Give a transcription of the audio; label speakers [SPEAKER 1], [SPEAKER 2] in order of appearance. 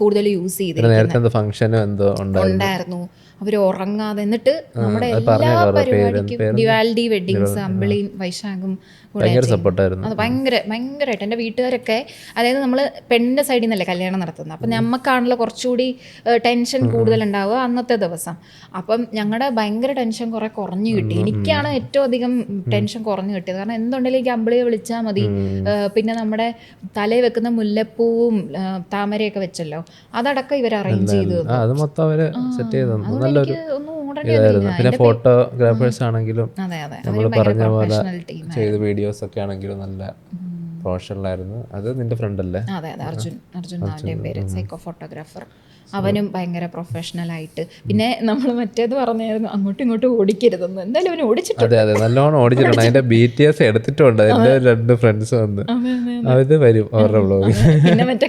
[SPEAKER 1] കൂടുതൽ യൂസ്
[SPEAKER 2] ചെയ്തിട്ടുണ്ടായിരുന്നു. അവർ ഉറങ്ങാതെ എന്നിട്ട് നമ്മുടെ എല്ലാ പരിപാടിക്കും ദിവാൽഡി വെഡിങ്സ് അമ്പിളിയും വൈശാഖും അത് ഭയങ്കരമായിട്ട് എൻ്റെ വീട്ടുകാരൊക്കെ, അതായത് നമ്മൾ പെണ്ണിൻ്റെ സൈഡിൽ നിന്നല്ലേ കല്യാണം നടത്തുന്നത്, അപ്പം നമുക്കാണല്ലോ കുറച്ചുകൂടി ടെൻഷൻ കൂടുതലുണ്ടാവുക അന്നത്തെ ദിവസം. അപ്പം ഞങ്ങളുടെ ഭയങ്കര ടെൻഷൻ കുറഞ്ഞു കിട്ടി. എനിക്കാണ് ഏറ്റവും അധികം ടെൻഷൻ കുറഞ്ഞു കിട്ടിയത്. കാരണം എന്തുണ്ടെങ്കിലും എനിക്ക് അമ്പിളിയെ വിളിച്ചാൽ മതി. പിന്നെ നമ്മുടെ തലയിൽ വെക്കുന്ന മുല്ലപ്പൂവും താമരയൊക്കെ വെച്ചല്ലോ, അതടക്കം ഇവർ അറേഞ്ച് ചെയ്തു.
[SPEAKER 3] പിന്നെ ഫോട്ടോഗ്രാഫേഴ്സ് ആണെങ്കിലും നമ്മൾ പറഞ്ഞ പോലെ ചെയ്ത വീഡിയോസ് ഒക്കെ ആണെങ്കിലും നല്ല പ്രൊഫഷണൽ ആയിരുന്നു. അത് നിന്റെ ഫ്രണ്ട് അല്ലേ?
[SPEAKER 1] അതെ അർജുൻ പേര്, സൈക്കോ ഫോട്ടോഗ്രാഫർ. അവനും ഭയങ്കര പ്രൊഫഷണൽ ആയിട്ട്. പിന്നെ നമ്മൾ മറ്റേത് പറഞ്ഞായിരുന്നു അങ്ങോട്ടും ഇങ്ങോട്ടും ഓടിക്കരുതെന്ന്. എന്തായാലും അവന് ഓടിച്ചിട്ടുണ്ട്.
[SPEAKER 3] അതെ നല്ലോണം ഓടിച്ചിട്ടുണ്ട്. അതിന്റെ BTS എടുത്തിട്ടുണ്ട്. എന്റെ 2 ഫ്രണ്ട്സ് വന്ന് അവര് വരും അവരുടെ വ്ളോഗ്.
[SPEAKER 1] പിന്നെ മറ്റേ